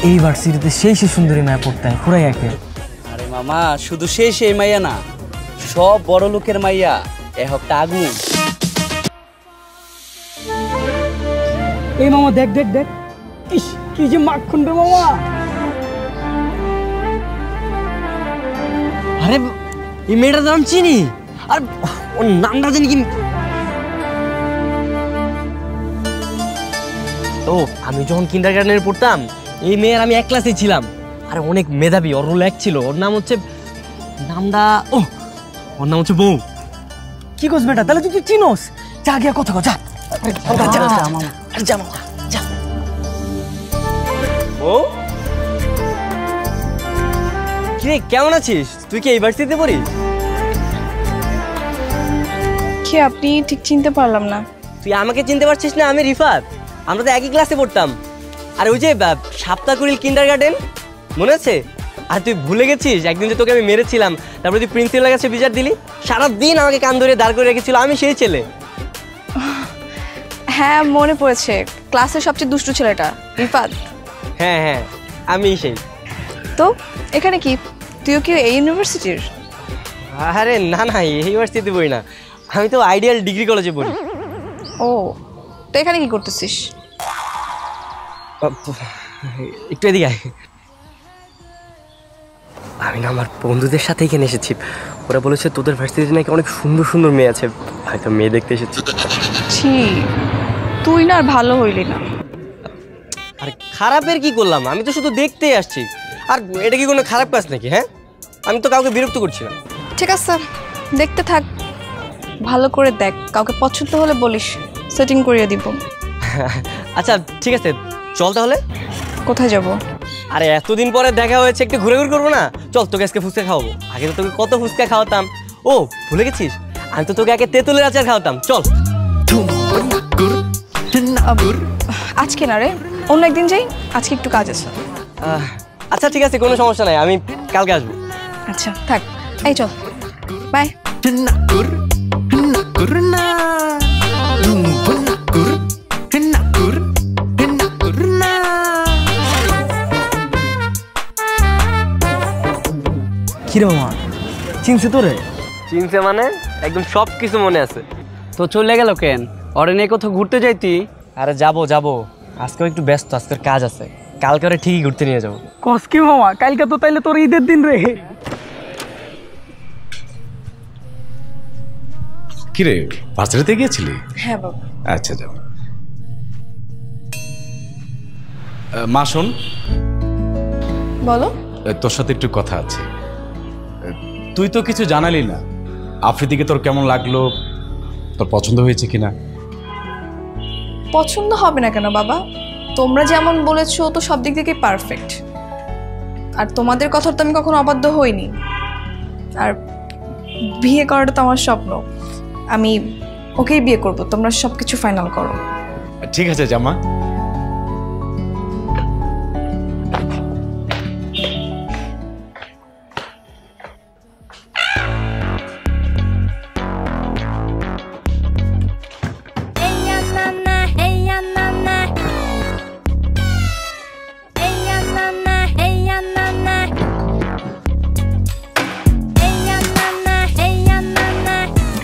এই ভার্সিটিতে সেই সুন্দরী মায়া পড়তে হয় পুরাই একে। আরে মামা শুধু সেই মাইয়া না, সব বড় লোকের মাইয়া এ হকটা আগুন। এই মামা দেখ দেখ দেখ, ইস কি যে মাখন রে মামা। আরে এই মেয়েটার নাম চিনি, আর ওর নামটা জানি কি। ও আমি যখন কিন্ডারগার্টেনে পড়তাম এই মেয়ের আমি এক ক্লাসে ছিলাম, আর অনেক মেধাবী, ওর রোল এক ছিল। ওর নাম হচ্ছে ওর নাম হচ্ছে বউ। কি করছ বেটা, তাহলে তুই চিনোস? যা গিয়া কথা যা। ও কিরে কেমন আছিস? তুই কি এই ভার্সিটিতে পড়িস? কি আপনি ঠিক চিনতে পারলাম না। তুই আমাকে চিনতে পারছিস না? আমি রিফাত, আমরা তো একই ক্লাসে পড়তাম। আর ওই যে সাপ্তাকুড়িল কিন্ডারগার্টেন মনে আছে? আর তুই ভুলে গেছিস একদিন যে তোকে আমি মেরেছিলাম, তারপরে তুই প্রিন্সিপালের কাছে বিচার দিলি? সারাদিন আমাকে কান ধরে দাঁড় করে রেখেছিল, আমি সেই ছেলে। হ্যাঁ মনে পড়েছে, ক্লাসের সবচেয়ে দুষ্টু ছেলেটা রিফাত। হ্যাঁ হ্যাঁ আমি সেই। তো এখানে কি, তুইও কি এই ইউনিভার্সিটির? আরে না না, এই ইউনিভার্সিটিতে পড়ি না, আমি তো আইডিয়াল ডিগ্রি কলেজে পড়ি। ও তো এখানে কি করতেছিস? একটু এদিকে আয়। আমি না আমার বন্ধুদের সাথে এখানে এসেছি, ওরা বলেছে তোদের ভার্সিটিতে নাকি অনেক সুন্দর সুন্দর মেয়ে আছে, হয়তো মেয়ে দেখতে এসেছি। ছি, তুই না আর ভালো হইলি না। আর খারাপের কি করলাম? আমি তো শুধু দেখতেই আসছি। আর এটা কি কোনো খারাপ কাজ নাকি? হ্যাঁ, আমি তো কাউকে বিরক্ত করছি না। ঠিক আছে দেখতে থাক, ভালো করে দেখ, কাউকে পছন্দ হলে বলিস, সেটিং করিয়ে দিব। আচ্ছা ঠিক আছে, চল তাহলে। কোথায় যাব? আরে এতদিন পরে দেখা হয়েছে, একটু ঘুরে ঘুরে করবো না? চল তোকে আজকে ফুচকা খাওয়াবো। আগে তো তোকে কত ফুচকা খাওয়াতাম। ও ভুলে গেছিস, আমি তো তোকে আগে তেঁতুলের আচার খাওয়াতাম। চল। আজকে না রে, অন্য একদিন যাই, আজকে একটু কাজ আছে। আচ্ছা ঠিক আছে, কোনো সমস্যা নাই, আমি কালকে আসবো। আচ্ছা থাক, এই চল, বাই। কিরে মামা, চিনছে তোরে? চিনছে মানে? একদম সব কিছু মনে আছে। তো চলে গেল কেন? ওরে নিয়ে কোথাও ঘুরতে যাইতি? আরে যাবো, আজকেও একটু ব্যস্ত, আজকের কাজ আছে, কালকে ওরে ঠিকই ঘুরতে নিয়ে যাবো। কস কি মামা, কালকে তো তাইলে তোর ঈদের দিন রে। কিরে ভার্সিটিতে গিয়েছিলি? হ্যাঁ বাবা। আচ্ছা যাও। মা শোন, বলো। তোর সাথে একটু কথা আছে। তুই তো কিছু জানালি না, আফ্রিদিকে তোর কেমন লাগলো, তোর পছন্দ হয়েছে কিনা? পছন্দ হবে না কেন বাবা? তোমরা যেমন বলেছো তো সব দিক থেকে পারফেক্ট, আর তোমাদের কথা তো আমি কখনো অবাধ্য হইনি। আর বিয়ে করাটা তো আমার স্বপ্ন, আমি ওকেই বিয়ে করব। তোমরা সবকিছু ফাইনাল করো। ঠিক আছে জামা।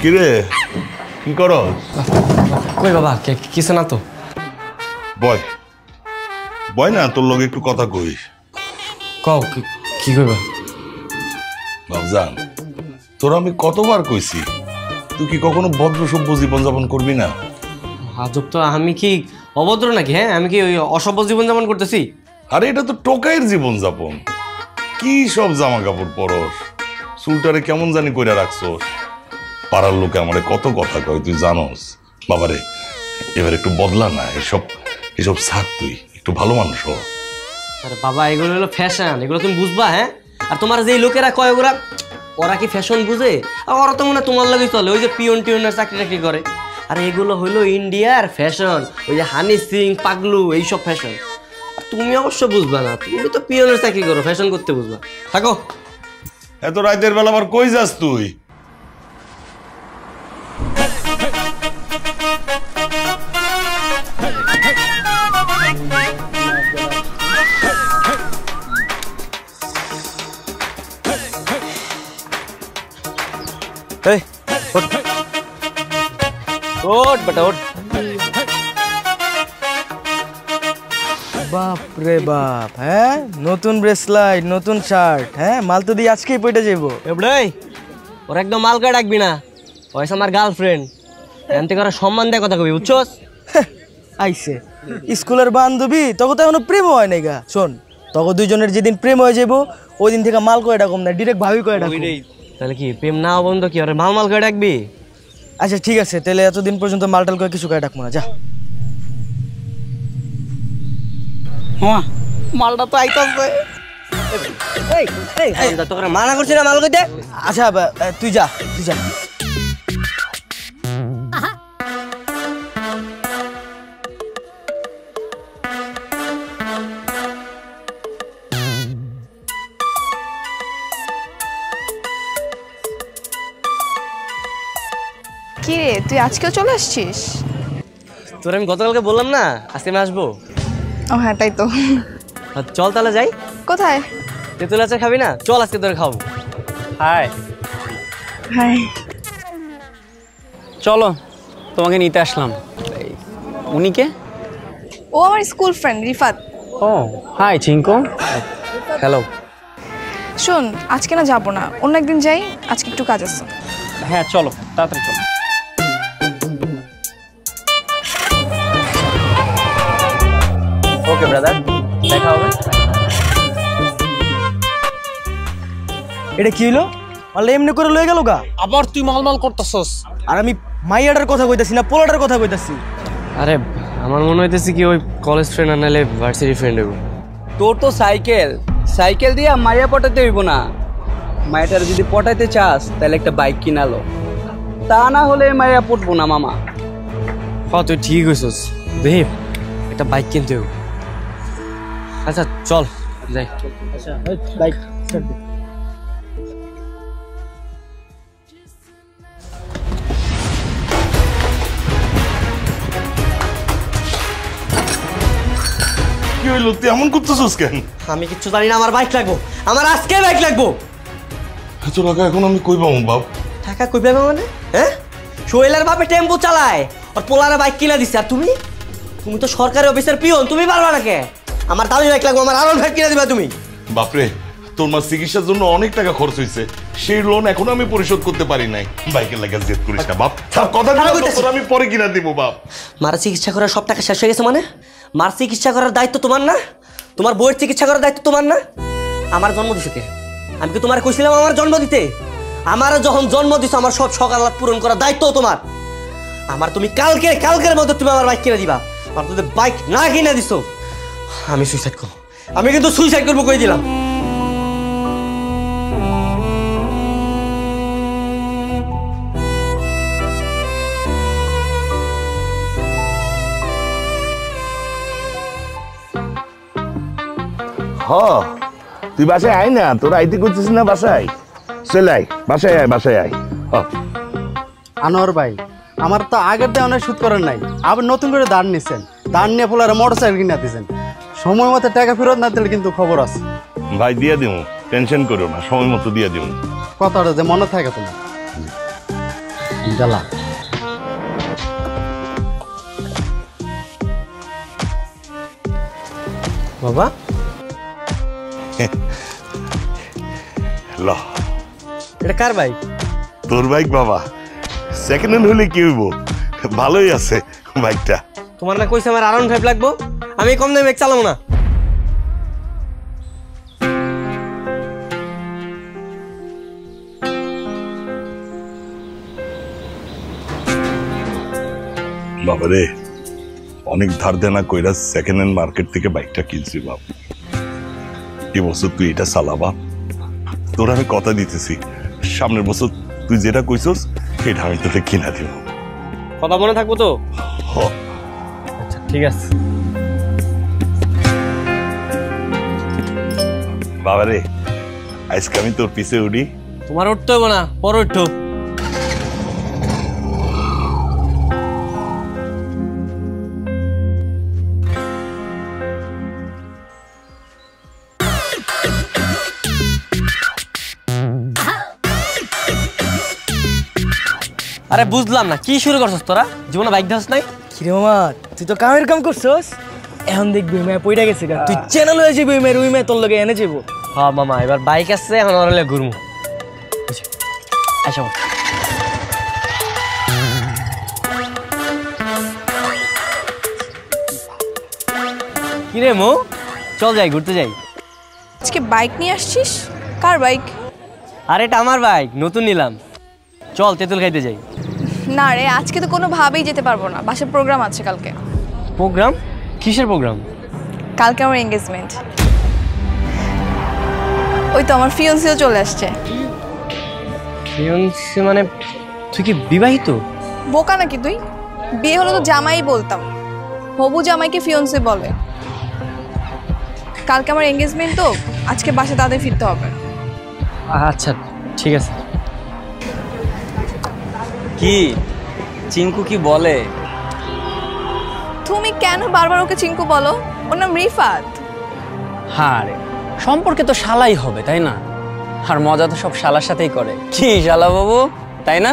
কিরে কি করো? কই বাবা, কিছু না তো। বয় বয় না, তোর লগে একটু কথা কই। কও কি কইবা? বাবজান, তোর আমি কতবার কইছি তুই কি কখনো ভদ্র সভ্য জীবনযাপন করবি না? আজব তো, আমি কি অভদ্র নাকি? হ্যাঁ, আমি কি ওই অসভ্য জীবনযাপন করতেছি? আরে এটা তো টোকাইয়ের জীবনযাপন। কি সব জামা কাপড় পরস, চুলটারে কেমন জানি কইরা রাখছস। পাড়ার লোকে আমারে কত কথা কয় তুই জানোস। বাবারে এবার একটু বদলা না, এসব ছাড়, তুই একটু ভালো মানুষ হ। আরে বাবা, এগুলো হলো ফ্যাশন, এগুলো তুমি বুঝবা? হ্যাঁ, আর তোমার যেই লোকেরা কয় ওরা কি ফ্যাশন বুঝে? আর ওরা তো মনে হয় তোমার লাগেই চলে, ওই যে পিয়ন টিয়নের চাকরি টাকরি করে। আর এগুলো হইলো ইন্ডিয়ার ফ্যাশন, ওই যে হানি সিং, পাগলু, এইসব ফ্যাশন। আর তুমি অবশ্য বুঝবা না, তুমি তো পিয়নের চাকরি করো, ফ্যাশন করতে বুঝবা। থাকো। এত রাতের বেলা আবার কই যাস তুই? এই ওঠ ওঠ বেটা ওঠ। বাপ রে বাপ, হ্যাঁ নতুন ব্রেসলাইট, নতুন শার্ট, হ্যাঁ মাল তো দিয়ে আজকেই পয়টা যাবো। এবড়াই ওর একদম মালকা ডাকবি না, ওইসব আমার গার্লফ্রেন্ড, এন থেকে ওরা সম্মান দেয় কথা কবি, বুঝছস? আইসে স্কুলের বান্ধবী, তখন তো এখনো প্রেম হয় নাই গা। শোন, তখন দুইজনের যেদিন প্রেম হয়ে যাবো ওই দিন থেকে মাল কয়টা কম না, ডিরেক্ট ভাবি কয়টা। তাহলে কি প্রেম না বন্ধ কি ওরে মাল মাল করে ডাকবি? আচ্ছা ঠিক আছে, তাহলে এতদিন পর্যন্ত মালটাল করে কিছু কয়ে ডাকবো না, যা। মালটা তো আইতাছে। তোকে মানা করছি না মাল কইতে। আচ্ছা তুই যা, তুই যা। কি রে, তুই আজকেও চলে আসছিস? তোর আমি গতকালকে বললাম না আজকে আমি আসবো। ও হ্যাঁ, তাই তো। চল তাহলে যাই। কোথায়? তেঁতুল আচার খাবি না? চল আজকে তোরে খাবো। Hi, hi. চলো তোমাকে নিতে আসলাম। উনি কে? ও আমার স্কুল ফ্রেন্ড রিফাত। ও হাই চিঙ্কু। হ্যালো। শোন, আজকে না যাবো না, অন্য একদিন যাই, আজকে একটু কাজ আছে। হ্যাঁ চলো, তাড়াতাড়ি চলো। ওকে ব্রাদার, দেখা হবে। এটা কি হলো? মালটা এমনি করে লয়ে গেল গা। আবার তুই মালমাল করতেছস? আর আমি মাইয়াটার কথা কইতাছি না, পোলাটার কথা কইতাছি। আরে আমার মনে হইতেছে কি ওই কলেজ ফ্রেন্ড আর নাহলে ভার্সিটি ফ্রেন্ড হইব। তোর তো সাইকেল দিয়ে মাইয়া পটাতে হইব না। মাইয়াটার যদি পটাইতে চাস তাহলে একটা বাইক কিনালো, তা না হলে মাইয়া পটবো না মামা। হ্যাঁ তুই ঠিক হইছস, দেখি একটা বাইক কিনতে হইব। আচ্ছা চল যাই। আচ্ছা বাইক স্টার্ট দে। কি হইলো, তুই এমন করতেছিস কেন? আমি কিচ্ছু জানি না, আমার বাইক লাগবো, আমার আজকে বাইক লাগবো। এত টাকা এখন আমি কই পাবো বাপ? টাকা কই পাবে মানে? হ্যাঁ, সোহেলের বাপে টেম্পো চালায় আর পোলারে বাইক কিনা দিচ্ছে, আর তুমি তুমি তো সরকারি অফিসার পিয়ন, তুমি পারবা না কে? আমার দামি বাইক লাগবো, আমার আরো বাইক কিনা দিবা তুমি। বাপরে, তোর মা চিকিৎসার জন্য অনেক টাকা খরচ হয়েছে, সেই লোন এখনো আমি পরিশোধ করতে পারি নাই। বাইকের লাগে জেদ করিস না বাপ, কথা দিলাম আমি পরে কিনা দিব বাপ। মার চিকিৎসা করার সব টাকা শেষ হয়ে গেছে মানে? মার চিকিৎসা করার দায়িত্ব তোমার না? তোমার বউয়ের চিকিৎসা করার দায়িত্ব তোমার না? আমার জন্ম দিছে কে? আমি কি তোমার কইছিলাম আমার জন্ম দিতে? আমার যখন জন্ম দিছো আমার সব সকালাত পূরণ করার দায়িত্ব তোমার। আমার তুমি কালকের মধ্যে তুমি আমার বাইক কিনে দিবা। আর যদি বাইক না কিনে দিছো আমি সুইসাইড করবো, আমি কিন্তু সুইসাইড করবো কই দিলাম। তুই বাসায় আয় না, তোর আইতে করছিস না বাসায়? চলে আয়, বাসায় আয়, বাসায় আয়। আনোয়ার ভাই, আমার তো আগের দেওয়া সুদ করেন নাই, আবার নতুন করে দাঁড় নিছেন, দাঁড় নিয়ে ফেলার মোটরসাইকেল কিনা দিয়েছেন। সময় মতো টাকা ফেরত না দিলে কিন্তু খবর আছে। ভাই দিয়ে দিব, টেনশন করো না, সময় মতো দিয়ে দিব। কথাটা যে মনে থাকে তোমার। জ্বালা বাবা, ল, এটা কার বাইক? তোর বাইক বাবা। সেকেন্ড হ্যান্ড হলে কি হইব, ভালোই আছে বাইকটা। তোমার না কইছে আমার R15 লাগবো, আমি কম দামে বাইক চালাবো না। বাবারে, অনেক ধার দেনা কইরা সেকেন্ড হ্যান্ড মার্কেট থেকে বাইকটা কিনছি বাপ। এবছর তুই এটা চালাবা, তোর আমি কথা দিতেছি, সামনের বছর তুই যেটা কইছস সেটা আমি তোকে কিনা দিব। কথা মনে থাকবো তো? হ। আচ্ছা ঠিক আছে। বাবারে, আজকে আমি তোর পিছে উঠি। তোমার উঠতে হবে না, পরে উঠো। আরে বুঝলাম না কি শুরু করছস তোরা, জীবনে বাইক ধাস নাই? কিরে মামা তুই তো কামের কাম করছস, এখন দেখবি মেয়ে পইরা গেছে গা, তুই চ্যানেল হয়ে যাবি মেয়ের, ওই মেয়ে তোর লগে এনে যাবো। হ্যাঁ মামা এবার বাইক আসছে, এখন ওরলে ঘুরমু। আচ্ছা কিরে মো, চল যাই ঘুরতে যাই। আজকে বাইক নিয়ে আসছিস? কার বাইক? আরে এটা আমার বাইক, নতুন নিলাম। চল তেঁতুল খাইতে যাই। না রে, আজকে তো কোনোভাবেই যেতে পারবো না, বাসার প্রোগ্রাম আছে কালকে। প্রোগ্রাম? কিসের প্রোগ্রাম? কালকে আমার এঙ্গেজমেন্ট। ওই তো আমার ফিয়ন্সিও চলে আসছে। ফিয়ন্সি মানে তুই কি বিবাহিত? বোকা নাকি তুই? বিয়ে হলো তো জামাই বলতাম, হবু জামাইকে ফিয়ন্সি বলে। কালকে আমার এঙ্গেজমেন্ট তো, আজকে বাসা তাদের ফিরতে হবে। আচ্ছা ঠিক আছে। কি চিঙ্কু কি বলে? তুমি কেন বারবার ওকে চিঙ্কু বলো? ওর নাম রিফাত। হ্যাঁ রে, সম্পর্কে তো শালাই হবে তাই না? আর মজা তো সব শালার সাথেই করে। কি শালা বাবু, তাই না?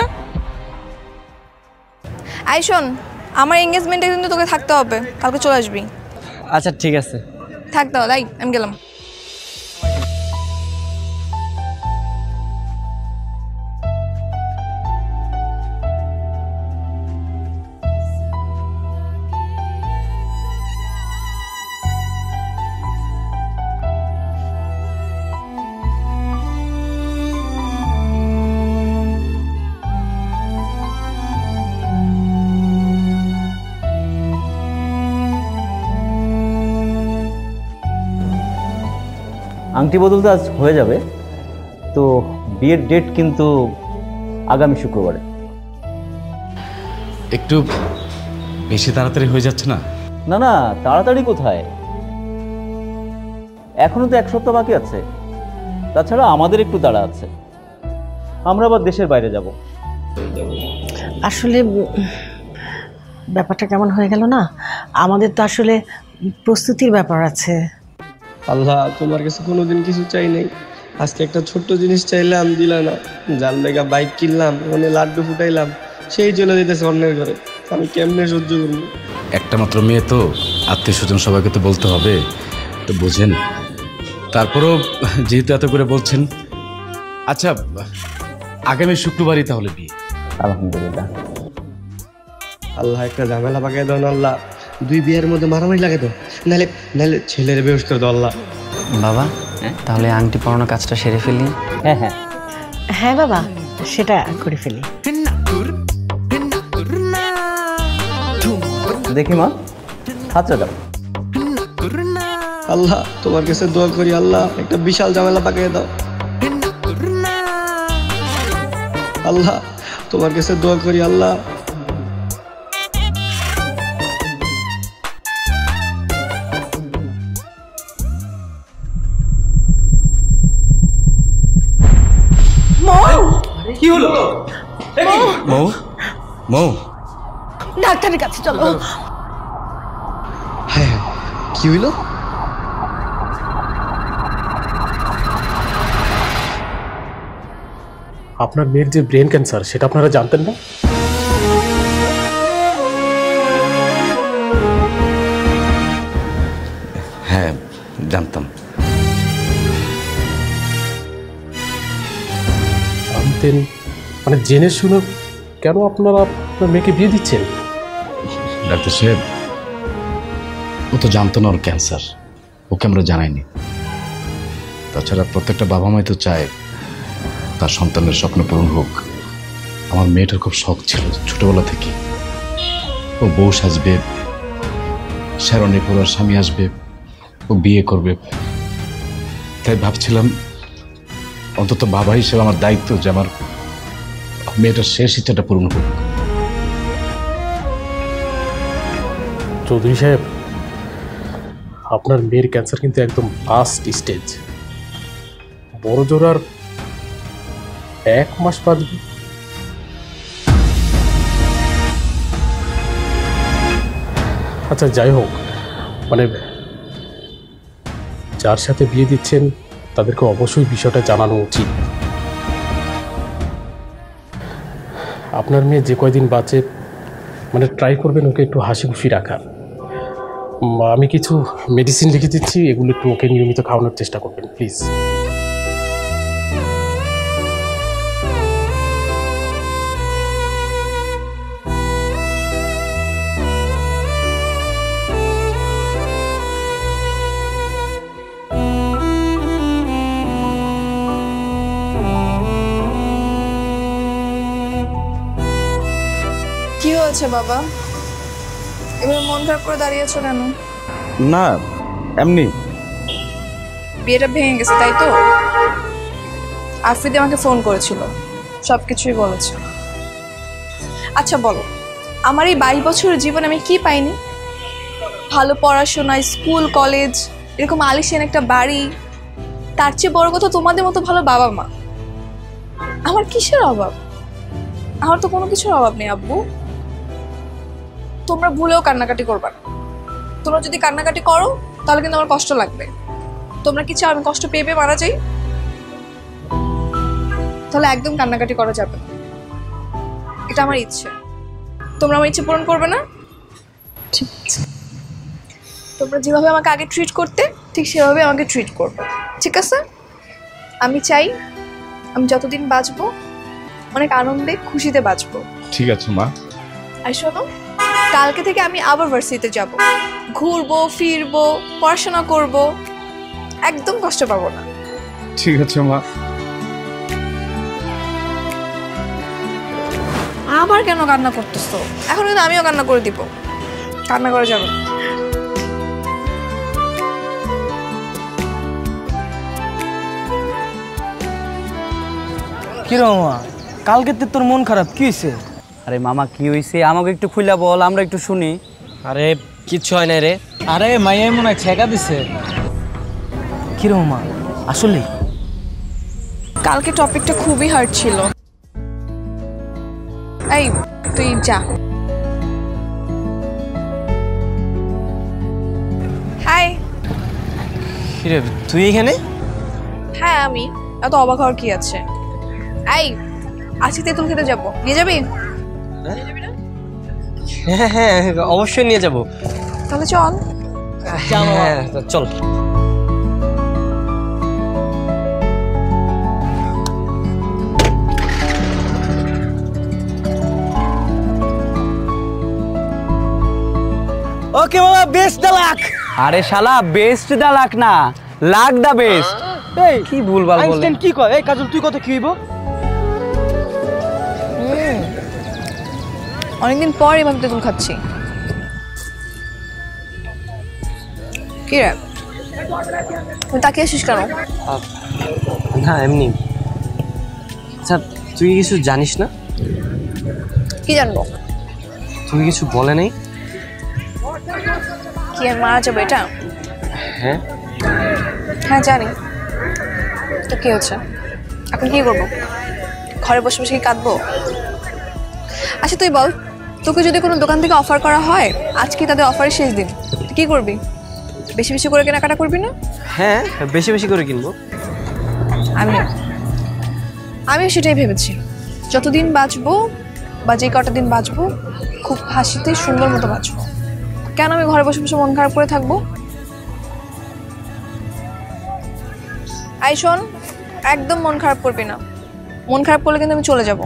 আই শোন, আমার এঙ্গেজমেন্টে কিন্তু তোকে থাকতে হবে, কালকে চলে আসবি। আচ্ছা ঠিক আছে। থাক তাহলে, আমি গেলাম। আংটি বদল তো আজ হয়ে যাবে, তো বিয়ের ডেট কিন্তু আগামী শুক্রবারে। একটু বেশি তাড়াতাড়ি হয়ে যাচ্ছে না? না না, তাড়াতাড়ি কোথায়, এখনো তো 1 সপ্তাহ বাকি আছে। তাছাড়া আমাদের একটু তাড়া আছে, আমরা আবার দেশের বাইরে যাব। আসলে ব্যাপারটা কেমন হয়ে গেল না, আমাদের তো আসলে প্রস্তুতির ব্যাপার আছে। আল্লাহ, তোমার কাছে কোনোদিন কিছু চাই নাই, আজকে একটা ছোট্ট জিনিস চাইলাম দিলা না। যার লেগা বাইক কিনলাম, ওখানে লাড্ডু ফুটাইলাম, সেই চলে যেতেছে অন্যের ঘরে। আমি কেমনে সহ্য করবো? একটা মাত্র মেয়ে তো, আত্মীয় স্বজন সবাইকে তো বলতে হবে, তো বোঝেন। তারপরও যেহেতু এত করে বলছেন, আচ্ছা আগামী শুক্রবারই তাহলে বিয়ে। আলহামদুলিল্লাহ। আল্লাহ একটা ঝামেলা পাকাই দাও না আল্লাহ, 2 বিয়ের মধ্যে মারামারি লাগে তো, নাহলে নাহলে ছেলের বেহুশ করে দাও আল্লাহ। বাবা তাহলে আংটি পরানোর কাজটা সেরে ফেলি। হ্যাঁ হ্যাঁ হ্যাঁ বাবা, সেটা করে ফেলি। দেখি মা, হাতটা দাও। আল্লাহ তোমার কাছে দোয়া করি, আল্লাহ একটা বিশাল ঝামেলা পাকিয়ে দাও। আল্লাহ তোমার কাছে দোয়া করি, আল্লাহ কি হলো? মৌ, মৌ, ডাক্তারের কাছে চলো। হ্যাঁ হ্যাঁ, কি হইলো? আপনার মেয়ের যে ব্রেন ক্যান্সার, সেটা আপনারা জানতেন না? হ্যাঁ জানতাম। জানতেন মানে জেনে শুনে কেন আপনারা আপনার মেয়েকে বিয়ে দিচ্ছেন? ডাক্তার সাহেব, ও তো জানতো না ওর ক্যান্সার, ওকে আমরা জানাইনি। তাছাড়া প্রত্যেকটা বাবা মাই তো চায় তার সন্তানের স্বপ্ন পূরণ হোক। আমার মেয়েটার খুব শখ ছিল ছোটবেলা থেকে, ও বউ সাজবে, শেরওয়ানি পরে ওর স্বামী আসবে, ও বিয়ে করবে। তাই ভাবছিলাম অন্তত বাবা হিসেবে আমার দায়িত্ব যে আমার মেয়েটার শেষ ইচ্ছাটা পূরণ হোক। চৌধুরী সাহেব, আপনার মেয়ের ক্যান্সার কিন্তু একদম লাস্ট স্টেজ, বড় জোর আর 1 মাস বাঁচবে। আচ্ছা যাই হোক, মানে যার সাথে বিয়ে দিচ্ছেন তাদেরকে অবশ্যই বিষয়টা জানানো উচিত। আপনার মেয়ে যে কয়দিন বাঁচে মানে ট্রাই করবেন ওকে একটু হাসি খুশি রাখার। আমি কিছু মেডিসিন লিখে দিচ্ছি, এগুলো একটু ওকে নিয়মিত খাওয়ানোর চেষ্টা করবেন প্লিজ। কি হয়েছে বাবা, এবার মন খারাপ করে দাঁড়িয়েছো কেন? না এমনি। বিয়েটা ভেঙে গেছে তাই তো? আফ্রিদি আমাকে ফোন করেছিল, সব কিছুই বলেছে। আচ্ছা বলো, আমার এই 22 বছরের জীবনে আমি কি পাইনি? ভালো পড়াশোনা, স্কুল কলেজ, এরকম আলিশান একটা বাড়ি, তার চেয়ে বড় কথা তোমাদের মতো ভালো বাবা মা। আমার কিসের অভাব? আমার তো কোনো কিছুর অভাব নেই আব্বু। তোমরা ভুলেও কান্নাকাটি করবা না। তোমরা যদি কান্নাকাটি করো তাহলে কিন্তু আমার কষ্ট লাগবে। তোমরা কি চাও আমি কষ্ট পেয়ে পেয়ে মারা যাই? তাহলে একদম কান্নাকাটি করা যাবে না, এটা আমার ইচ্ছে। তোমরা আমার ইচ্ছে পূরণ করবে না? ঠিক আছে, তোমরা যেভাবে আমাকে আগে ট্রিট করতে ঠিক সেভাবে আমাকে ট্রিট করবে, ঠিক আছে? আমি চাই আমি যতদিন বাঁচবো অনেক আনন্দে খুশিতে বাঁচবো। ঠিক আছে মা। আর শোনো, কালকে থেকে আমি আবার ভার্সিটিতে যাব, ঘুরবো ফিরবো পড়াশোনা করব, একদম কষ্ট পাবো না। ঠিক আছে মা। আবার কেন কান্না করতেছো? এখন কিন্তু আমিও কান্না করে দিব। কান্না করে যাবে। কিরো মামা, কালকে তোর মন খারাপ কি হয়েছে? আরে মামা কি হয়েছে আমাকে একটু খুলে বল, আমরা একটু শুনি। আরে কিচ্ছু হয় না রে। আরে মাইয়াই মনে হয় ছেঁকা দিছে। কিরো মামা, আসলে কালকে টপিকটা খুবই হার্ড ছিল। এই তুই যা। হাই। কিরে তুই এখানে? হ্যাঁ আমি, এত অবাক হওয়ার কি আছে? এই আজকে তেঁতুল খেতে যাবো, নিয়ে যাবি? হ্যাঁ হ্যাঁ অবশ্যই নিয়ে যাবো। তাহলে চল। হ্যাঁ চল। ওকে মামা, বেস্ট দা লাক। আরে শালা বেস্ট দা লাক না, লাক দা বেস্ট। এই কি ভুলভাল বলে। আইনস্টাইন কি কয়? এই কাজল তুই কত কি হইব? অনেকদিন পর এভাবে তেঁতুল খাচ্ছি। কি রে তুই তাকিয়ে আসিস কেন? না এমনি। আচ্ছা তুই কিছু জানিস না? কি জানবো? তুমি কিছু বলে নাই? কি আমি মারা যাবো এটা? হ্যাঁ হ্যাঁ জানি। তো কি হচ্ছে, এখন কি করবো? ঘরে বসে বসে কি কাঁদবো? আচ্ছা তুই বল, তোকে যদি কোনো দোকান থেকে অফার করা হয়, আজকে তাদের অফারের শেষ দিন, তুই কি করবি? বেশি বেশি করে কেনাকাটা করবি না? হ্যাঁ বেশি বেশি করে কিনবো। আমিও সেটাই ভেবেছি। যতদিন বাঁচবো বা যে কটা দিন বাঁচবো খুব হাসিতে সুন্দর মতো বাঁচবো। কেন আমি ঘরে বসে বসে মন খারাপ করে থাকবো? আই শোন, একদম মন খারাপ করবি না। মন খারাপ করলে কিন্তু আমি চলে যাব।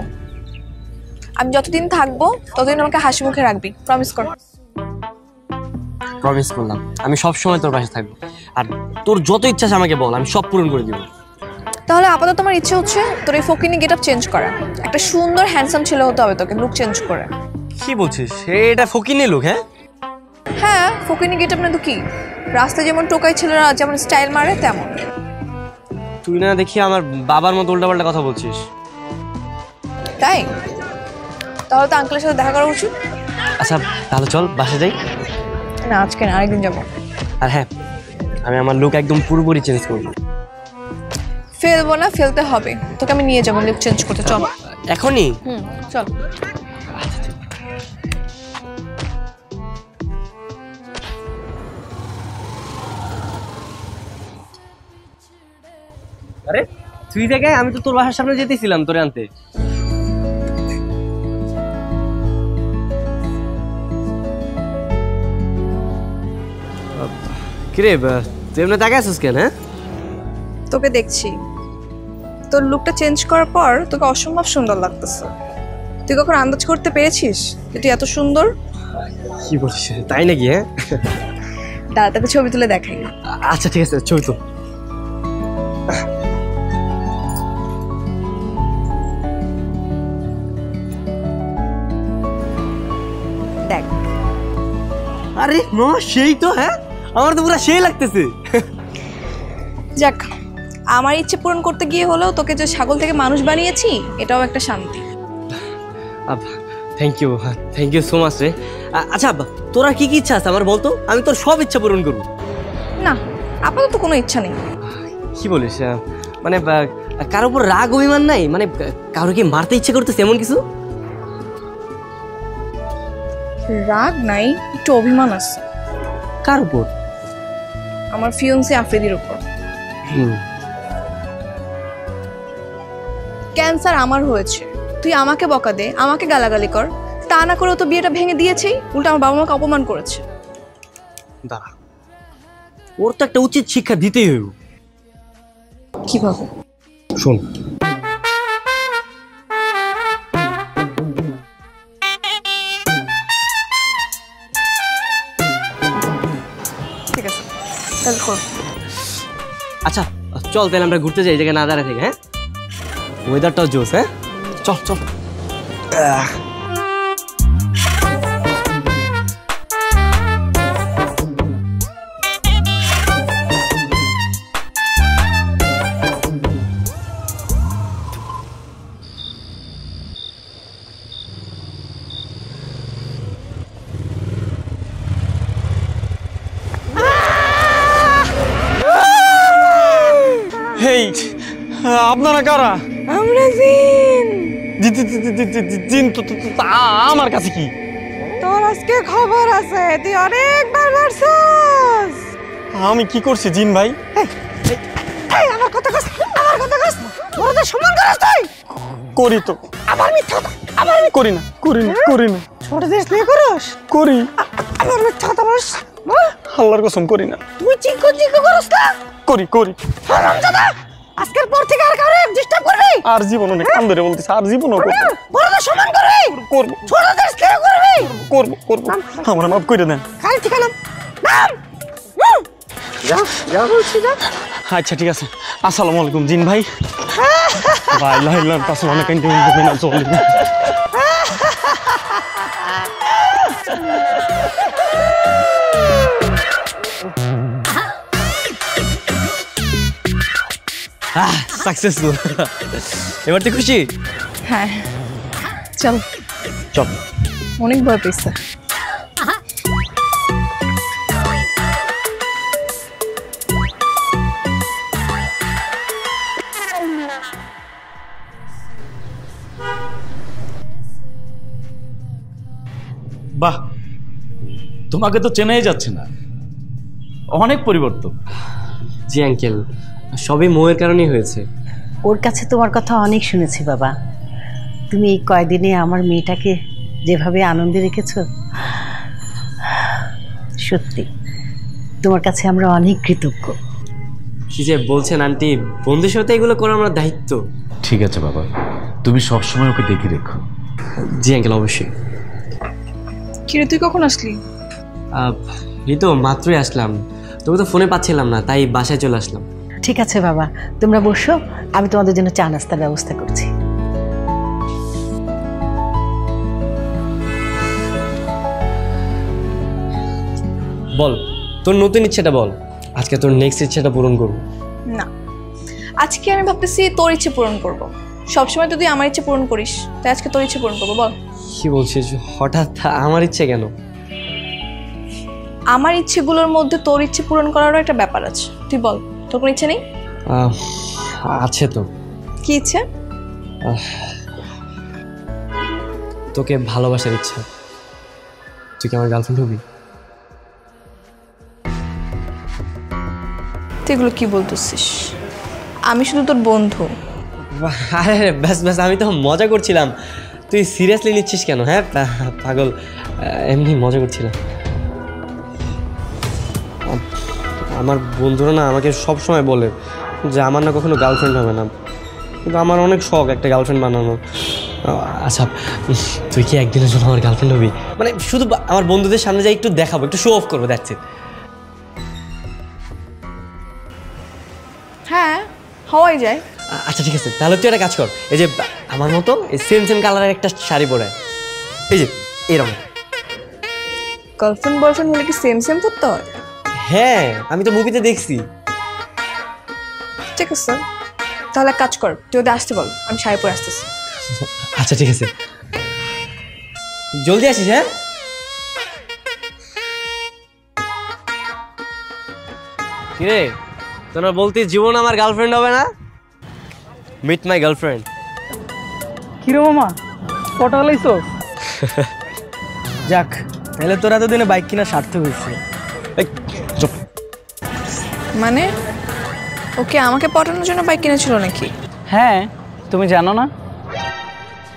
আমি যতদিন থাকবো ততদিন আমাকে হাসি মুখে রাখবি, প্রমিস কর। প্রমিস করলাম, আমি সব সময় তোর পাশে থাকবো। আর তোর যত ইচ্ছা আছে আমাকে বল, আমি সব পূরণ করে দিব। তাহলে আপাতত তোমার ইচ্ছে হচ্ছে তোর এই ফকিনি গেট আপ চেঞ্জ করা। একটা সুন্দর হ্যান্ডসাম ছেলে হতে হবে তোকে, লুক চেঞ্জ করে। কি বলছিস? এটা ফকিনি লুক? হ্যাঁ হ্যাঁ ফকিনি গেট আপ না তো কি? রাস্তায় যেমন টোকাই ছেলেরা যেমন স্টাইল মারে তেমন। তুই না দেখি আমার বাবার মতো উল্টাপাল্টা কথা বলছিস। তাই? তাহলে তো আঙ্কেলের সাথে দেখা করা উচিত। আচ্ছা তাহলে চল বাসে যাই। না আজকে না, আরেকদিন যাবো। আর হ্যাঁ, আমি আমার লুক একদম পুরোপুরি চেঞ্জ করবো। ফেলবো না, ফেলতে হবে। তোকে আমি নিয়ে যাবো লুক চেঞ্জ করতে, চল এখনই। চল। আরে তুই দেখে, আমি তো তোর বাসার সামনে যেতেছিলাম তোরে আনতে। কিরে তুই এমনি তাকে আসিস কেন? হ্যাঁ, তোকে দেখছি, তোর লুকটা চেঞ্জ করার পর তোকে অসম্ভব সুন্দর লাগতেছে। তুই কখন আন্দাজ করতে পেরেছিস যে তুই এত সুন্দর? কি বলছিস, তাই নাকি? হ্যাঁ, দাদা তোকে ছবি তুলে দেখাই। আচ্ছা ঠিক আছে, ছবি তো। দেখ। আরে মামা সেই তো। হ্যাঁ, আমার তো পুরো সেই লাগতেছে। যাক, আমার ইচ্ছে পূরণ করতে গিয়ে হলেও তোকে যে ছাগল থেকে মানুষ বানিয়েছি এটাও একটা শান্তি। থ্যাংক ইউ সো মাচ রে। আচ্ছা আব্বা, তোরা কি কি ইচ্ছা আছে আমার বলতো, আমি তোর সব ইচ্ছা পূরণ করবো। না, আপাতত কোনো ইচ্ছা নেই। কি বলিস? মানে কারোর উপর রাগ অভিমান নাই? মানে কারো কি মারতে ইচ্ছে করতেছে এমন কিছু? রাগ নাই, একটু অভিমান আছে। কার উপর? আমার ফিয়ন্সি আফ্রিদির উপর। ক্যান্সার আমার হয়েছে, তুই আমাকে বকা দে, আমাকে গালাগালি কর, তা না করে তো বিয়েটা ভেঙে দিয়েছেই, উল্টা আমার বাবা মাকে অপমান করেছে। দাঁড়া, ওর তো একটা উচিত শিক্ষা দিতেই হইব। কিভাবে? শোন, ঠিক আছে তাহলে কর। আচ্ছা চল তাহলে আমরা ঘুরতে যাই, এই জায়গায় না দাঁড়ায় থেকে। হ্যাঁ, ওয়েদারটাও জোস। হ্যাঁ চল চল। হেই, আপনারা কারা? আমরা জিন। জিন তো আমার কাছে কি? তোর আজকে খবর আছে, তুই অনেকবার মারছস। আমি কি করছি জিন ভাই? এই আমার কথা কস, আমার কথা কস। বড়দের সম্মান করস তুই? করি তো। আবার মিথ্যা কথা, আবার করি না, করি না, করি না। ছোটদের স্নেহ করস? করি। আবার মিথ্যা কথা বলস? আল্লাহর কসম করি না। তুই চিকো চিকো করস না? করি করি। হারামজাদা, আজকের পর থেকে আর কাউকে ডিস্টার্ব করবি? আর জীবনও নেই, কান ধরে বলতেছি, আর জীবনও করব। বড়দের সম্মান করবি? করব। ছোটদের স্নেহ করবি? করব করব। আমার মাফ করে দেন। খালি ঠিকানা নাম। যা যা বলছি যা। আচ্ছা ঠিক আছে। আসসালামু আলাইকুম জিন ভাই। ভাই লাইলা পাশে অনেক ইন্টারভিউ হবে না, চল। সাকসেসফুল। এবার তুই খুশি? হ্যাঁ চল চল। অনেক ভয় পেয়েছে। বাহ, তোমাকে তো চেনাই যাচ্ছে না, অনেক পরিবর্তন। জি আঙ্কেল, সবই মোয়ের কারণেই হয়েছে। ওর কাছে তোমার কথা অনেক শুনেছি বাবা। তুমি এই কয়দিনে আমার মেয়েটাকে যেভাবে আনন্দে রেখেছ, সত্যি তোমার কাছে আমরা অনেক কৃতজ্ঞ। কি যে বলছেন আন্টি, বন্ধুর সাথে এগুলো করা আমার দায়িত্ব। ঠিক আছে বাবা, তুমি সবসময় ওকে দেখে রেখো। জি আঙ্কেল, অবশ্যই। কিরে তুই কখন আসলি? এই তো মাত্রই আসলাম, তবে তো ফোনে পাচ্ছিলাম না, তাই বাসায় চলে আসলাম। ঠিক আছে বাবা, তোমরা বসো, আমি তোমাদের জন্য চা নাস্তার ব্যবস্থা করছি। বল, তোর নতুন ইচ্ছেটা বল, আজকে তোর নেক্সট ইচ্ছেটা পূরণ করবো। না, আজকে আমি ভাবতেছি তোর ইচ্ছে পূরণ করব। সবসময় তো তুই আমার ইচ্ছে পূরণ করিস, তাই আজকে তোর ইচ্ছে পূরণ করবো। বল কি বলছিস? হঠাৎ আমার ইচ্ছে কেন? আমার ইচ্ছেগুলোর মধ্যে তোর ইচ্ছে পূরণ করারও একটা ব্যাপার আছে। তুই বল, তোর কোনো ইচ্ছে নেই? আছে তো। কি ইচ্ছে? তোকে ভালোবাসার ইচ্ছা। তুই কি আমার গার্লফ্রেন্ড হবি? তুই এগুলো কি বলতেছিস? আমি শুধু তোর বন্ধু। আরে ব্যাস ব্যাস, আমি তো মজা করছিলাম। তুই সিরিয়াসলি নিচ্ছিস কেন? হ্যাঁ পাগল, এমনি মজা করছিলাম। আমার বন্ধুরা না আমাকে সব সময় বলে যে আমার না কখনো গার্লফ্রেন্ড হবে না, কিন্তু আমার অনেক শখ একটা গার্লফ্রেন্ড বানানো। আচ্ছা তুই কি একদিনের জন্য আমার গার্লফ্রেন্ড হবি? মানে শুধু আমার বন্ধুদের সামনে যাই একটু দেখাবো, একটু শো অফ করবো, দ্যাটস ইট। হ্যাঁ হওয়াই যায়। আচ্ছা ঠিক আছে, তাহলে তুই একটা কাজ কর, এই যে আমার মতো সেম সেম কালারের একটা শাড়ি পরে, এই যে এরকম। গার্লফ্রেন্ড বয়ফ্রেন্ড হলে কি সেম সেম পড়তে হয়? হ্যাঁ আমি তো মুভিতে দেখছি। ঠিক আছে তাহলে এক কাজ কর, তুই ওদের আসতে বল, আমি শাড়ি পরে আসতেছি। আচ্ছা ঠিক আছে, জলদি আসিস। হ্যাঁ কিরে তোরা বলতে জীবন আমার গার্লফ্রেন্ড হবে না? Meet my girlfriend. কিরে মামা ফটো লাইছো? যাক তাহলে তোরা এতদিনে বাইক কিনা সার্থক হয়েছে। মানে ওকে আমাকে পটানোর জন্য বাইক কিনেছিল নাকি? হ্যাঁ তুমি জানো না?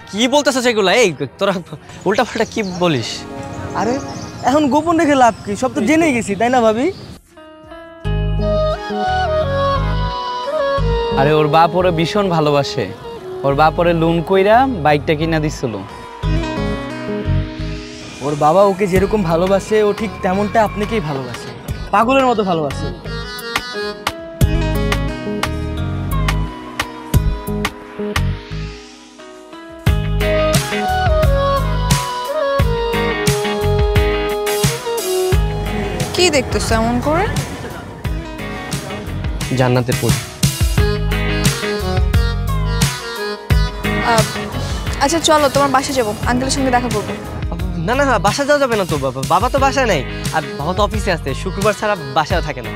কি বলতেছ সেগুলা? এই তোরা উল্টা পাল্টা কি বলিস? আরে এখন গোপন রেখে লাভ কি, সব তো জেনেই গেছি তাই না ভাবি? আরে ওর বাপ ওরে ভীষণ ভালোবাসে, ওর বাপ ওরে লোন কইরা বাইকটা কিনা দিছিল। ওর বাবা ওকে যেরকম ভালোবাসে ও ঠিক তেমনটা আপনাকেই ভালোবাসে, পাগলের মতো ভালোবাসে। কি দেখতেছ এমন করে? জান্নাতের ফুল। আচ্ছা চলো তোমার বাসায় যাবো, আঙ্কেলের সঙ্গে দেখা করবো। না না বাসা যাওয়া যাবে না তো, বাবা তো বাসায় নেই, আর বাবা তো অফিসে আছে, শুক্রবার ছাড়া বাসায় থাকে না।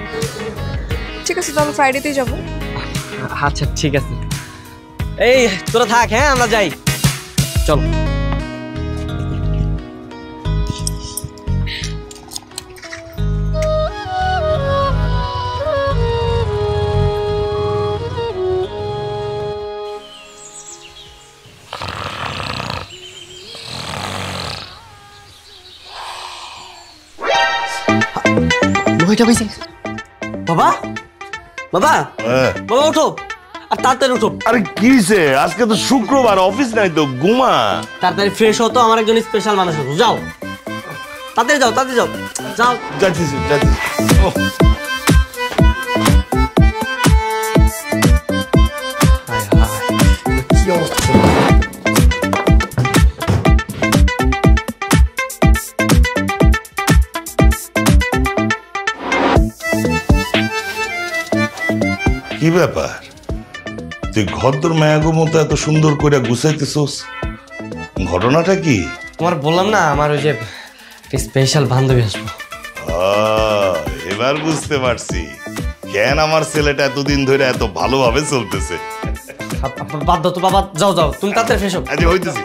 ঠিক আছে তাহলে ফ্রাইডেতেই যাবো। আচ্ছা ঠিক আছে, এই তোরা থাক, হ্যাঁ আমরা যাই, চল। বাবা বাবা বাবা ওঠো, আর তাড়াতাড়ি উঠো। আরে কিসে আজকে তো শুক্রবার, অফিস নাই তো, ঘুমা। তাড়াতাড়ি ফ্রেশ হতো, আমার একজন স্পেশাল মানুষ হতো। যাও তাড়াতাড়ি যাও, তাড়াতাড়ি যাও, যাও। যাচ্ছিস যাচ্ছিস। কি অবস্থা! কি ব্যাপার, তুই ঘরদোর মায়াগো মতো এত সুন্দর করে গুছাইতেছস, ঘটনাটা কি? তোমার বললাম না আমার ওই যে স্পেশাল বান্ধবী আসবো। এবার বুঝতে পারছি কেন আমার ছেলেটা এতদিন ধরে এত ভালোভাবে চলতেছে। বাদ দাও তো বাবা, যাও যাও তুমি তাড়াতাড়ি ফ্রেশ হও। আরে হইতেছি।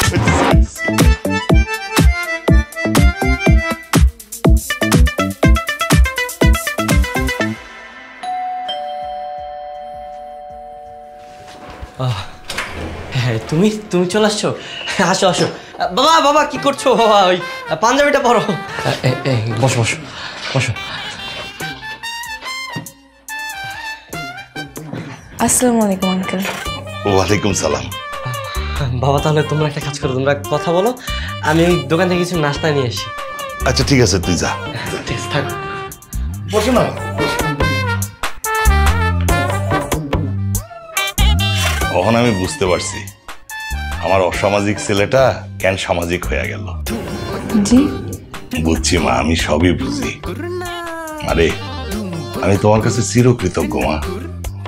হ্যাঁ তুমি তুমি চলে আসছো, আসো আসো। বাবা বাবা কি করছো বাবা? ওই পাঞ্জাবিটা পরো। বসো বসো বসো। আসসালামু আলাইকুম আঙ্কেল। ওয়ালাইকুম সালাম। বাবা তাহলে তোমরা একটা কাজ করো, তোমরা কথা বলো, আমি ওই দোকান থেকে কিছু নাস্তা নিয়ে আসি। আচ্ছা ঠিক আছে তুই যা। ঠিক আছে থাক। বসো না। তখন আমি বুঝতে পারছি আমার অসামাজিক ছেলেটা কেন সামাজিক হয়ে গেল। জি বুঝছি মা, আমি সবই বুঝি। আরে আমি তোমার কাছে চিরকৃতজ্ঞ মা,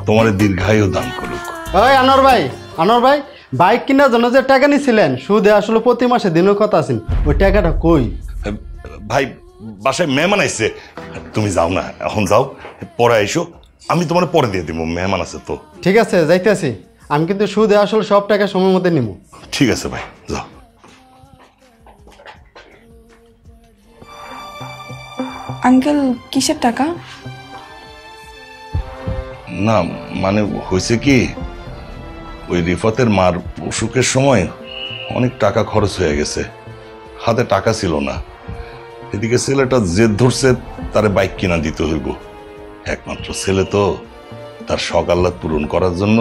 তোমার দীর্ঘায়ু দান করুক। ওই আনোয়ার ভাই, আনোয়ার ভাই, বাইক কেনার জন্য যে টাকা নিছিলেন সুদে আসলে প্রতি মাসে দিনের কথা আছেন, ওই টাকাটা কই? ভাই বাসায় মেহমান আইছে, তুমি যাও না, এখন যাও, পরে আইসো, আমি তোমার পরে দিয়ে দিব, মেহমান আছে তো। ঠিক আছে যাইতেছি, আমি কিন্তু সুদে আসলে সব টাকা সময় মতো নিব। ঠিক আছে ভাই যাও। আঙ্কেল কিসের টাকা? না মানে হয়েছে কি, ওই রিফাতের মার অসুখের সময় অনেক টাকা খরচ হয়ে গেছে, হাতে টাকা ছিল না। এদিকে ছেলেটা জেদ ধরছে তারে বাইক কিনা দিতে হইব, একমাত্র ছেলে তো, তার শখ আহ্লাদ পূরণ করার জন্য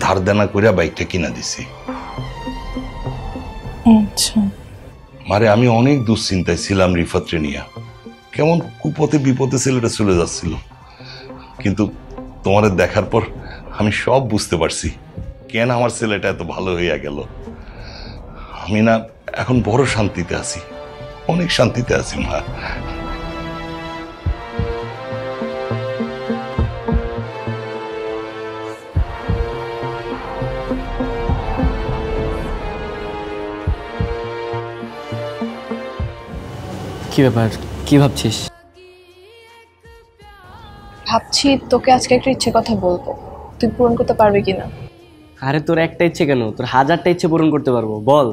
ধার দেনা কইরা বাইকটা কিনা দিছি। আচ্ছা। মারে আমি অনেক দুশ্চিন্তায় ছিলাম রিফাতরে নিয়া, কেমন কুপথে বিপদে ছেলেটা চলে যাচ্ছিল, কিন্তু তোমাদের দেখার পর আমি সব বুঝতে পারছি কেন আমার ছেলেটা এত ভালো হইয়া গেল। আমি না এখন বড় শান্তিতে আছি, অনেক শান্তিতে আছি মা। কি ব্যাপার, কি ভাবছিস? ভাবছি তোকে আজকে একটা ইচ্ছে কথা বলবো, তুই পূরণ করতে পারবি কিনা। আরে তোর একটা ইচ্ছে কেন, তোর 1000টা ইচ্ছে পূরণ করতে পারবো, বল।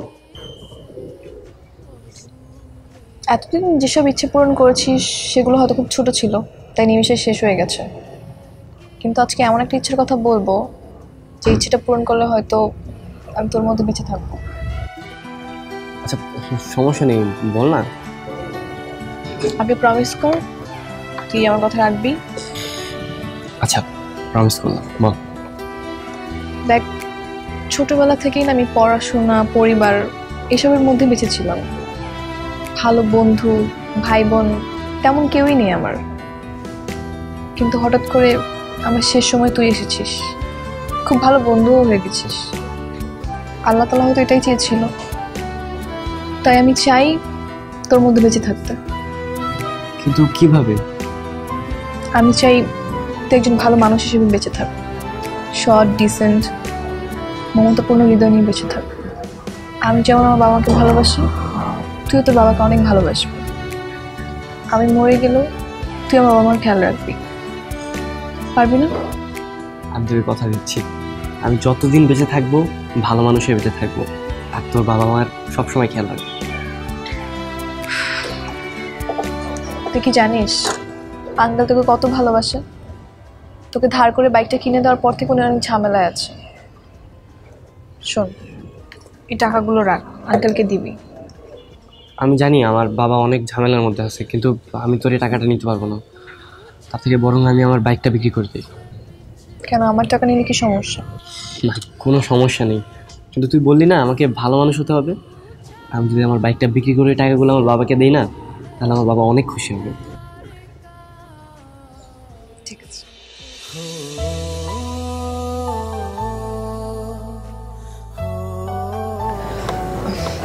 এতদিন যেসব ইচ্ছে পূরণ করেছিস সেগুলো হয়তো খুব ছোট ছিল, তাই নিমিষে শেষ হয়ে গেছে। কিন্তু আজকে এমন একটা ইচ্ছের কথা বলবো যে ইচ্ছেটা পূরণ করলে হয়তো আমি তোর মধ্যে বেঁচে থাকবো। আচ্ছা সমস্যা নেই, বল না। আপনি প্রমিস কর তুই আমার কথা রাখবি। আচ্ছা প্রমিস করলাম, বল। দেখ, ছোটবেলা থেকেই না আমি পড়াশোনা, পরিবার এসবের মধ্যে বেঁচে ছিলাম। ভালো বন্ধু, ভাই বোন তেমন কেউই নেই আমার। কিন্তু হঠাৎ করে আমার শেষ সময় তুই এসেছিস, খুব ভালো বন্ধুও হয়ে গেছিস। আল্লাহ তাআলা হয়তো এটাই চেয়েছিল, তাই আমি চাই তোর মধ্যে বেঁচে থাকতে। কিন্তু কিভাবে? আমি চাই তুই একজন ভালো মানুষ হিসেবে বেঁচে থাক, সৎ, ডিসেন্ট, মমতাপূর্ণ হৃদয় নিয়ে বেঁচে থাক। আমি যেমন আমার বাবাকে ভালোবাসি, তুইও তোর বাবাকে অনেক ভালোবাসবি। আমি মরে গেলেও তুই আমার বাবা মার খেয়াল রাখবি, পারবি না? আমি তোকে কথা দিচ্ছি, আমি যতদিন বেঁচে থাকবো ভালো মানুষে বেঁচে থাকবো, আর তোর বাবা মার সবসময় খেয়াল রাখবো। তুই কি জানিস আঙ্কেল তোকে কত ভালোবাসে? তোকে ধার করে বাইকটা কিনে দেওয়ার পর থেকে উনি অনেক ঝামেলায় আছে। শোন, এই টাকাগুলো রাখ, আঙ্কেলকে দিবি। আমি জানি আমার বাবা অনেক ঝামেলার মধ্যে আছে, কিন্তু আমি তোর এই টাকাটা নিতে পারবো না। তার থেকে বরং আমি আমার বাইকটা বিক্রি করে দিই। কেন, আমার টাকা নিলে কি সমস্যা? না, কোনো সমস্যা নেই, কিন্তু তুই বললি না আমাকে ভালো মানুষ হতে হবে। আমি যদি আমার বাইকটা বিক্রি করে টাকাগুলো আমার বাবাকে দিই না, তাহলে আমার বাবা অনেক খুশি হবে। ঠিক আছে।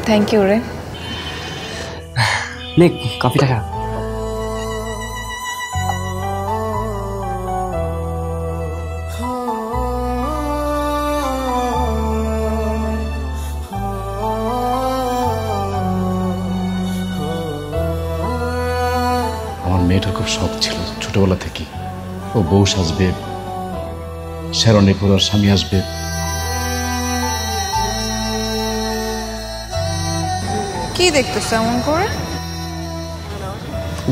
থ্যাংক ইউ রে। নে কফি টাকা। মেয়েটার খুব শখ ছিল ছোটবেলা থেকে, ও বউ সাজবে, শেরনে পরার স্বামী আসবে। কি দেখতেছ এমন করে?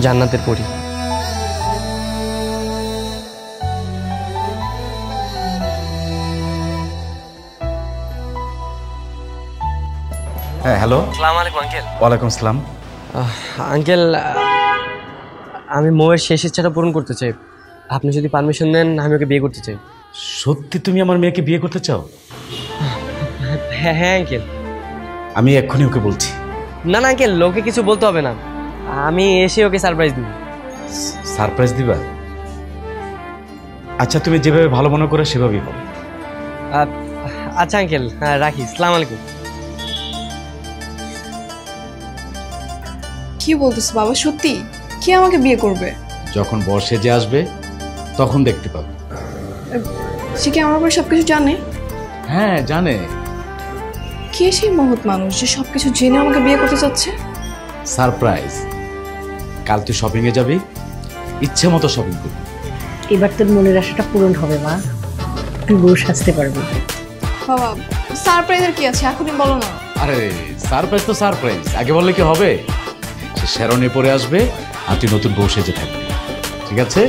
জান্নাতের পরি। হ্যাঁ হ্যালো। আসসালামু আলাইকুম আঙ্কেল। ওয়ালাইকুম আসসালাম। আঙ্কেল, আমি মৌয়ের শেষ ইচ্ছাটা পূরণ করতে চাই, আপনি যদি পারমিশন দেন আমি ওকে বিয়ে করতে চাই। সত্যি তুমি আমার মেয়েকে বিয়ে করতে চাও? হ্যাঁ হ্যাঁ আঙ্কেল। আমি এক্ষুনি ওকে বলছি। না না আঙ্কেল, লোকে কিছু বলতে হবে না, আমি এসে ওকে সারপ্রাইজ দিব। সারপ্রাইজ দিবা? আচ্ছা তুমি যেভাবে ভালো মনে করে সেভাবেই বলো। আচ্ছা আঙ্কেল, হ্যাঁ রাখি, আসসালামু আলাইকুম। কি বলতেছ বাবা, সত্যি? কে আমাকে বিয়ে করবে? যখন বর সেজে আসবে তখন দেখতে পাবে। সে কি আমার ব্যাপারে সবকিছু জানে? হ্যাঁ জানে। কে সেই মহৎ মানুষ যে সবকিছু জেনে আমাকে বিয়ে করতে চাচ্ছে? সারপ্রাইজ। কাল তুই শপিং এ যাবি, ইচ্ছে মতো শপিং করবি। এবার তোর মনের আশাটা পূরণ হবে মা, তুই বউ সাজতে পারবি। বাবা সারপ্রাইজের কি আছে, এখনই বলো না। আরে সারপ্রাইজ তো সারপ্রাইজ, আগে বললে কি হবে? সে শেরনে পরে আসবে আর তুই নতুন বউ সেজে থাকবি, ঠিক আছে?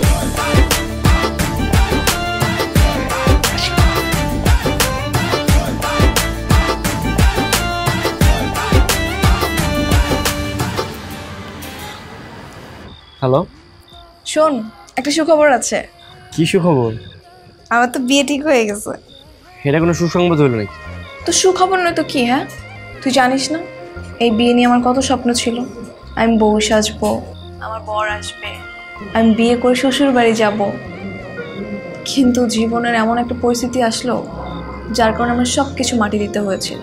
হ্যালো, শোন একটা সুখবর আছে। কি সুখবর? আমার তো বিয়ে ঠিক হয়ে গেছে। এটা কোনো সুসংবাদ হলো নাকি? তো সুখবর নয় তো কি? হ্যাঁ, তুই জানিস না এই বিয়ে নিয়ে আমার কত স্বপ্ন ছিল। আমি বউ সাজবো, আমার বর আসবে, আমি বিয়ে করে শ্বশুর বাড়ি যাব। কিন্তু জীবনের এমন একটা পরিস্থিতি আসলো যার কারণে আমার সব কিছু মাটি দিতে হয়েছিল।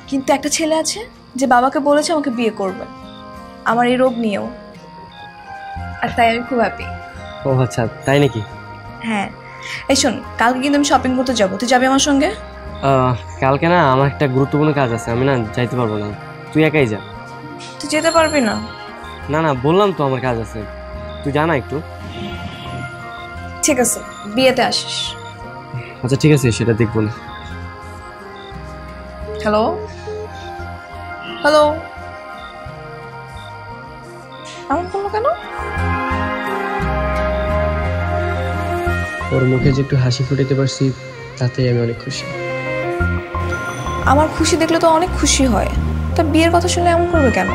কিন্তু একটা ছেলে আছে যে বাবাকে বলেছে আমাকে বিয়ে করবে, আমার এই রোগ নিয়েও। আর তাই আমি খুব হ্যাপি। ও আচ্ছা, তাই নাকি? হ্যাঁ, এই শোন, কালকে কিন্তু আমি শপিং করতে যাবো, তুই যাবি আমার সঙ্গে? কালকে না আমার একটা গুরুত্বপূর্ণ কাজ আছে, আমি না যাইতে পারবো না। তুই একাই যা। তুই যেতে পারবি না? না না, বললাম তো আমার কাজ আছে, তুই জানা একটু। ঠিক আছে, বিয়েতে আসিস। আচ্ছা ঠিক আছে, সেটা দেখবো না। হ্যালো হ্যালো, এমন করলো কেন? ওর মুখে যে একটু হাসি ফুটাতে পারছি তাতেই আমি অনেক খুশি। আমার খুশি দেখলে তো অনেক খুশি হয়, তা বিয়ের কথা শুনলে এমন করবে কেন?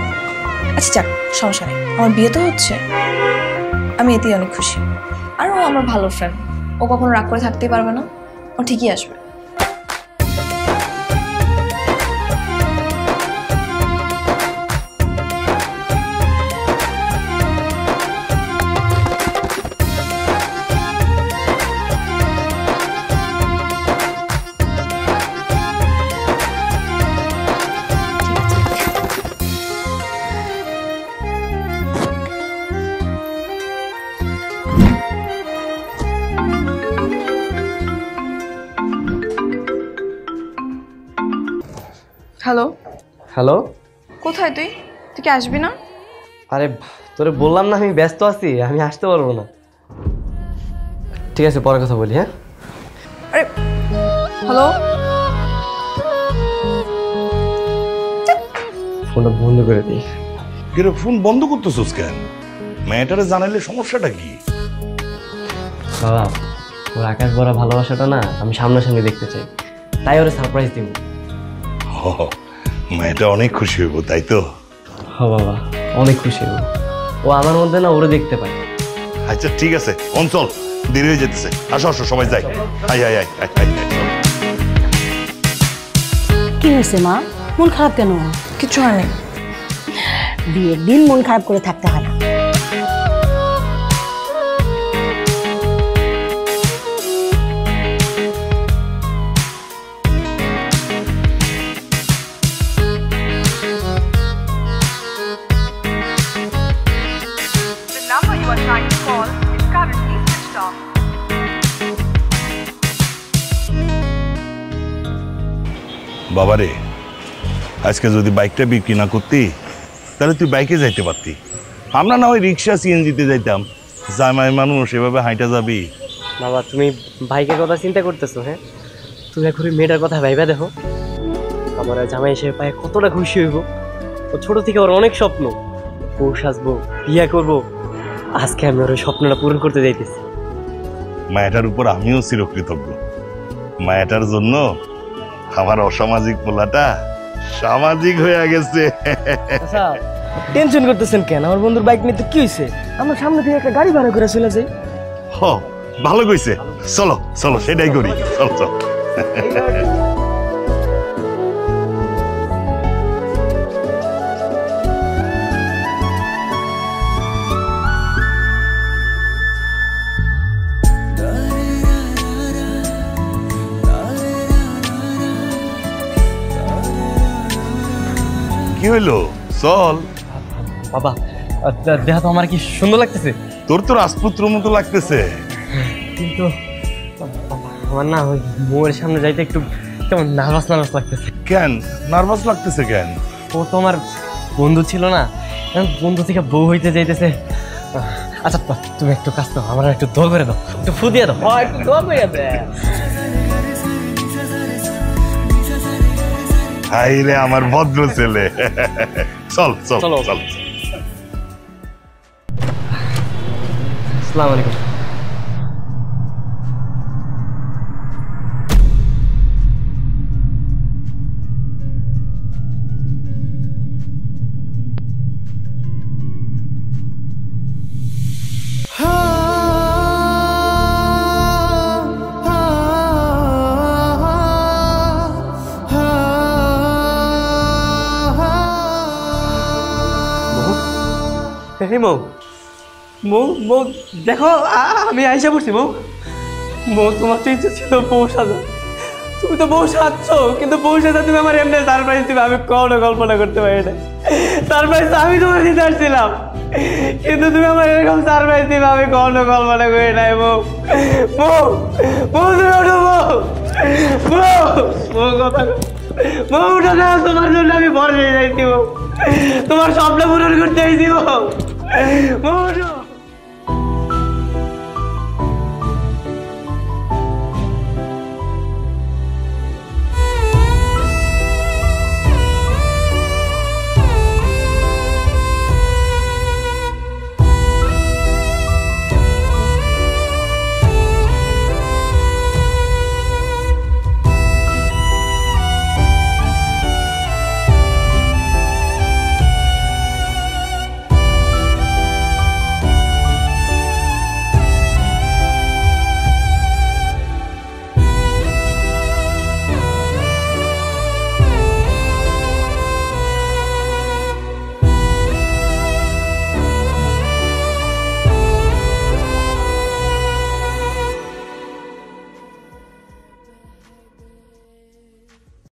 আচ্ছা যাক, সমস্যা নেই, আমার বিয়ে তো হচ্ছে, আমি এতেই অনেক খুশি। আর ও আমার ভালো ফ্রেন্ড, ও কখনো রাগ করে থাকতেই পারবে না, ও ঠিকই আসবে। হ্যালো হ্যালো, কোথায় তুই? তুই কি আসবি না? আরে তোরে বললাম না আমি ব্যস্ত আছি, আমি আসতে পারবো না। ঠিক আছে, পরে কথা বলি। হ্যাঁ, আরে হ্যালো, ফোনটা বন্ধ করে দিই। কিরে ফোন বন্ধ করতেছিস কেন? মেয়েটারে জানাইলে সমস্যাটা কি? বাবা, ওর আকাশ ভরা ভালোবাসাটা না আমি সামনাসামনি দেখতে চাই, তাই ওরা সারপ্রাইজ দিব। মেয়েটা অনেক খুশি হইব, তাই তো? হ্যাঁ বাবা, অনেক খুশি হইব। ও আমার মধ্যে না ওরে দেখতে পায়। আচ্ছা ঠিক আছে, অঞ্চল দেরি হয়ে যেতেছে, আসো আসো সবাই যাই। আয় আয় আয় আয় আয় আয়। কি হয়েছে মা, মন খারাপ কেন? কিছু হয়নি। বিয়ের দিন মন খারাপ করে থাকতে হয় না। বাবারে, আজকে যদি বাইকটা বিক্রি না করতি তাহলে তুই বাইকে যাইতে পারতি। আমরা না ওই রিক্সা সিএনজিতে যাইতাম। জামাই মানুষ, এভাবে হাইটা যাবি? বাবা, তুমি বাইকের কথা চিন্তা করতেছো? হ্যাঁ, তুমি এখন মেয়েটার কথা ভাইবা দেখো, আমার জামাই হিসেবে পায়ে কতটা খুশি হইব। ও ছোট থেকে ওর অনেক স্বপ্ন, বউ সাজবো, বিয়ে করবো। আজকে আমি ওর স্বপ্নটা পূরণ করতে যাইতেছি। মায়াটার উপর আমিও চিরকৃতজ্ঞ। মায়াটার জন্য আমার অসামাজিক পোলাটা সামাজিক হয়ে গেছে। আচ্ছা, টেনশন করতেছেন কেন? আমার বন্ধুর বাইক নিয়ে তো কি হয়েছে, আমরা সামনে থেকে একটা গাড়ি ভাড়া করে চলে যাই। হ, ভালো কইছে, চলো চলো সেটাই করি, চলো চলো। কি হইলো? চল। বাবা, দেখা তো আমার কি সুন্দর লাগতেছে। তোর তো রাজপুত্র মতো লাগতেছে, কিন্তু আমার না ওই বউয়ের সামনে যাইতে একটু কেমন নার্ভাস নার্ভাস লাগতেছে। কেন নার্ভাস লাগতেছে কেন? ও তো আমার বন্ধু ছিল না, বন্ধু থেকে বউ হইতে যাইতেছে। আচ্ছা তুমি একটু কাজ করো, আমার একটু দোয়া করে দাও, একটু ফু দিয়ে দাও। একটু দোয়া করে দে। হাই রে আমার ভদ্র ছেলে। চল চল চল চল। আসসালামু আলাইকুম। হে মৌ মৌ মৌ দেখো আমি আইসা পড়ছি মৌ মৌ তোমার তো ইচ্ছে ছিল বউ সাজা, তুমি তো বউ সাজছো, কিন্তু বউ সাজা তুমি আমার এমনি সারপ্রাইজ দিবে আমি কখনো কল্পনা করতে পারি না। সারপ্রাইজ আমি তোমার দিতে আসছিলাম, কিন্তু তুমি আমার এরকম সারপ্রাইজ দিবে আমি কখনো কল্পনা করি নাই। বউ বউ বউ তুমি ওঠো, বউ বউ বউ কথা বউ উঠো না, তোমার জন্য আমি ভরসা যাইছি বউ, তোমার স্বপ্ন পূরণ করতে আইছি বউ, বউ উঠো।